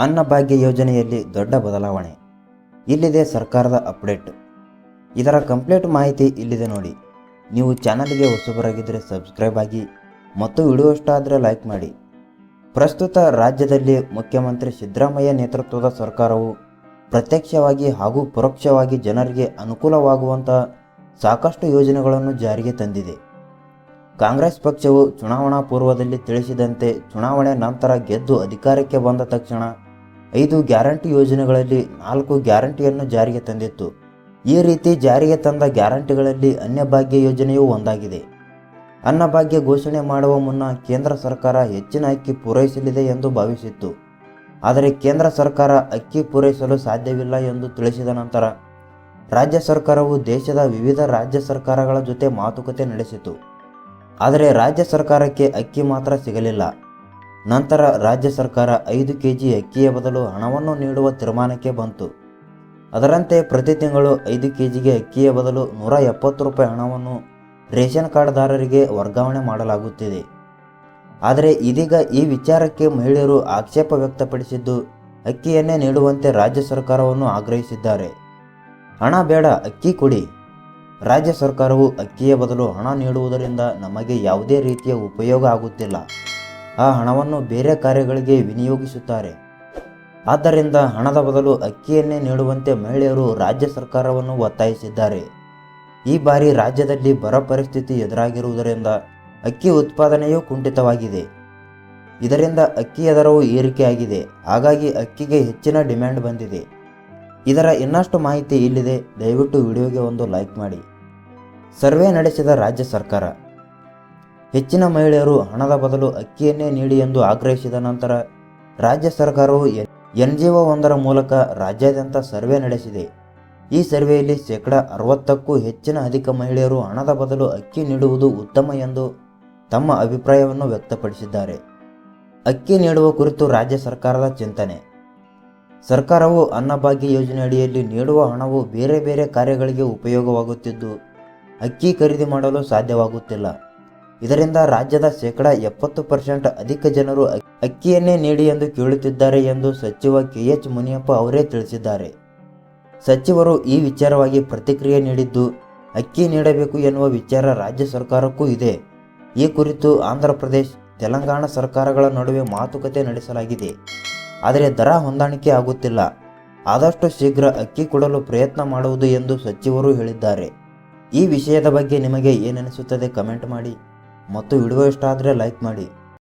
ಅನ್ನಭಾಗ್ಯ ಯೋಜನೆಯಲ್ಲಿ ದೊಡ್ಡ ಬದಲಾವಣೆ. ಇಲ್ಲಿದೆ ಸರ್ಕಾರದ ಅಪ್ಡೇಟ್. ಇದರ ಕಂಪ್ಲೀಟ್ ಮಾಹಿತಿ ಇಲ್ಲಿದೆ ನೋಡಿ. ನೀವು ಚಾನಲ್ಗೆ ಹೊಸಬರಾಗಿದ್ದರೆ ಸಬ್ಸ್ಕ್ರೈಬ್ ಆಗಿ ಮತ್ತು ವಿಡಿಯೋ ಇಷ್ಟ ಆದರೆ ಲೈಕ್ ಮಾಡಿ. ಪ್ರಸ್ತುತ ರಾಜ್ಯದಲ್ಲಿ ಮುಖ್ಯಮಂತ್ರಿ ಸಿದ್ದರಾಮಯ್ಯ ನೇತೃತ್ವದ ಸರ್ಕಾರವು ಪ್ರತ್ಯಕ್ಷವಾಗಿ ಹಾಗೂ ಪರೋಕ್ಷವಾಗಿ ಜನರಿಗೆ ಅನುಕೂಲವಾಗುವಂಥ ಸಾಕಷ್ಟು ಯೋಜನೆಗಳನ್ನು ಜಾರಿಗೆ ತಂದಿದೆ. ಕಾಂಗ್ರೆಸ್ ಪಕ್ಷವು ಚುನಾವಣಾ ಪೂರ್ವದಲ್ಲಿ ತಿಳಿಸಿದಂತೆ ಚುನಾವಣೆ ನಂತರ ಗೆದ್ದು ಅಧಿಕಾರಕ್ಕೆ ಬಂದ ತಕ್ಷಣ 5 ಗ್ಯಾರಂಟಿ ಯೋಜನೆಗಳಲ್ಲಿ 4 ಗ್ಯಾರಂಟಿಯನ್ನು ಜಾರಿಗೆ ತಂದಿತ್ತು. ಈ ರೀತಿ ಜಾರಿಗೆ ತಂದ ಗ್ಯಾರಂಟಿಗಳಲ್ಲಿ ಅನ್ನಭಾಗ್ಯ ಯೋಜನೆಯೂ ಒಂದಾಗಿದೆ. ಅನ್ನಭಾಗ್ಯ ಘೋಷಣೆ ಮಾಡುವ ಮುನ್ನ ಕೇಂದ್ರ ಸರ್ಕಾರ ಹೆಚ್ಚಿನ ಅಕ್ಕಿ ಪೂರೈಸಲಿದೆ ಎಂದು ಭಾವಿಸಿತ್ತು. ಆದರೆ ಕೇಂದ್ರ ಸರ್ಕಾರ ಅಕ್ಕಿ ಪೂರೈಸಲು ಸಾಧ್ಯವಿಲ್ಲ ಎಂದು ತಿಳಿಸಿದ ನಂತರ ರಾಜ್ಯ ಸರ್ಕಾರವು ದೇಶದ ವಿವಿಧ ರಾಜ್ಯ ಸರ್ಕಾರಗಳ ಜೊತೆ ಮಾತುಕತೆ ನಡೆಸಿತು. ಆದರೆ ರಾಜ್ಯ ಸರ್ಕಾರಕ್ಕೆ ಅಕ್ಕಿ ಮಾತ್ರ ಸಿಗಲಿಲ್ಲ. ನಂತರ ರಾಜ್ಯ ಸರ್ಕಾರ 5 ಕೆಜಿ ಅಕ್ಕಿಯ ಬದಲು ಹಣವನ್ನು ನೀಡುವ ತೀರ್ಮಾನಕ್ಕೆ ಬಂತು. ಅದರಂತೆ ಪ್ರತಿ ತಿಂಗಳು 5 ಕೆಜಿಗೆ ಅಕ್ಕಿಯ ಬದಲು 170 ರೂಪಾಯಿ ಹಣವನ್ನು ರೇಷನ್ ಕಾರ್ಡ್ದಾರರಿಗೆ ವರ್ಗಾವಣೆ ಮಾಡಲಾಗುತ್ತಿದೆ. ಆದರೆ ಇದೀಗ ಈ ವಿಚಾರಕ್ಕೆ ಮಹಿಳೆಯರು ಆಕ್ಷೇಪ ವ್ಯಕ್ತಪಡಿಸಿದ್ದು ಅಕ್ಕಿಯನ್ನೇ ನೀಡುವಂತೆ ರಾಜ್ಯ ಸರ್ಕಾರವನ್ನು ಆಗ್ರಹಿಸಿದ್ದಾರೆ. ಹಣ ಬೇಡ, ಅಕ್ಕಿ ಕೊಡಿ. ರಾಜ್ಯ ಸರ್ಕಾರವು ಅಕ್ಕಿಯ ಬದಲು ಹಣ ನೀಡುವುದರಿಂದ ನಮಗೆ ಯಾವುದೇ ರೀತಿಯ ಉಪಯೋಗ ಆಗುತ್ತಿಲ್ಲ. ಆ ಹಣವನ್ನು ಬೇರೆ ಕಾರ್ಯಗಳಿಗೆ ವಿನಿಯೋಗಿಸುತ್ತಾರೆ. ಆದ್ದರಿಂದ ಹಣದ ಬದಲು ಅಕ್ಕಿಯನ್ನೇ ನೀಡುವಂತೆ ಮಹಿಳೆಯರು ರಾಜ್ಯ ಸರ್ಕಾರವನ್ನು ಒತ್ತಾಯಿಸಿದ್ದಾರೆ. ಈ ಬಾರಿ ರಾಜ್ಯದಲ್ಲಿ ಬರ ಪರಿಸ್ಥಿತಿ ಎದುರಾಗಿರುವುದರಿಂದ ಅಕ್ಕಿ ಉತ್ಪಾದನೆಯೂ ಕುಂಠಿತವಾಗಿದೆ. ಇದರಿಂದ ಅಕ್ಕಿಯ ದರವು ಏರಿಕೆಯಾಗಿದೆ. ಹಾಗಾಗಿ ಅಕ್ಕಿಗೆ ಹೆಚ್ಚಿನ ಡಿಮ್ಯಾಂಡ್ ಬಂದಿದೆ. ಇದರ ಇನ್ನಷ್ಟು ಮಾಹಿತಿ ಇಲ್ಲಿದೆ. ದಯವಿಟ್ಟು ವಿಡಿಯೋಗೆ ಒಂದು ಲೈಕ್ ಮಾಡಿ. ಸರ್ವೆ ನಡೆಸಿದ ರಾಜ್ಯ ಸರ್ಕಾರ. ಹೆಚ್ಚಿನ ಮಹಿಳೆಯರು ಹಣದ ಬದಲು ಅಕ್ಕಿಯನ್ನೇ ನೀಡಿ ಎಂದು ಆಗ್ರಹಿಸಿದ ನಂತರ ರಾಜ್ಯ ಸರ್ಕಾರವು NGO ಒಂದರ ಮೂಲಕ ರಾಜ್ಯಾದ್ಯಂತ ಸರ್ವೆ ನಡೆಸಿದೆ. ಈ ಸರ್ವೆಯಲ್ಲಿ 60%ಕ್ಕೂ ಅಧಿಕ ಮಹಿಳೆಯರು ಹಣದ ಬದಲು ಅಕ್ಕಿ ನೀಡುವುದು ಉತ್ತಮ ಎಂದು ತಮ್ಮ ಅಭಿಪ್ರಾಯವನ್ನು ವ್ಯಕ್ತಪಡಿಸಿದ್ದಾರೆ. ಅಕ್ಕಿ ನೀಡುವ ಕುರಿತು ರಾಜ್ಯ ಸರ್ಕಾರದ ಚಿಂತನೆ. ಸರ್ಕಾರವು ಅನ್ನಭಾಗ್ಯ ಯೋಜನೆ ಅಡಿಯಲ್ಲಿ ನೀಡುವ ಹಣವು ಬೇರೆ ಬೇರೆ ಕಾರ್ಯಗಳಿಗೆ ಉಪಯೋಗವಾಗುತ್ತಿದ್ದು ಅಕ್ಕಿ ಖರೀದಿ ಮಾಡಲು ಸಾಧ್ಯವಾಗುತ್ತಿಲ್ಲ. ಇದರಿಂದ ರಾಜ್ಯದ 70% ಅಧಿಕ ಜನರು ಅಕ್ಕಿಯನ್ನೇ ನೀಡಿ ಎಂದು ಕೇಳುತ್ತಿದ್ದಾರೆ ಎಂದು ಸಚಿವ KH ಮುನಿಯಪ್ಪ ಅವರೇ ತಿಳಿಸಿದ್ದಾರೆ. ಸಚಿವರು ಈ ವಿಚಾರವಾಗಿ ಪ್ರತಿಕ್ರಿಯೆ ನೀಡಿದ್ದು, ಅಕ್ಕಿ ನೀಡಬೇಕು ಎನ್ನುವ ವಿಚಾರ ರಾಜ್ಯ ಸರ್ಕಾರಕ್ಕೂ ಇದೆ. ಈ ಕುರಿತು ಆಂಧ್ರ ಪ್ರದೇಶ, ತೆಲಂಗಾಣ ಸರ್ಕಾರಗಳ ನಡುವೆ ಮಾತುಕತೆ ನಡೆಸಲಾಗಿದೆ. ಆದರೆ ದರ ಹೊಂದಾಣಿಕೆ ಆಗುತ್ತಿಲ್ಲ. ಆದಷ್ಟು ಶೀಘ್ರ ಅಕ್ಕಿ ಕೊಡಲು ಪ್ರಯತ್ನ ಮಾಡುವುದು ಎಂದು ಸಚಿವರು ಹೇಳಿದ್ದಾರೆ. ಈ ವಿಷಯದ ಬಗ್ಗೆ ನಿಮಗೆ ಏನೆನಿಸುತ್ತದೆ ಕಮೆಂಟ್ ಮಾಡಿ ಮತ್ತು ವಿಡಿಯೋ ಇಷ್ಟ ಆದರೆ ಲೈಕ್ ಮಾಡಿ.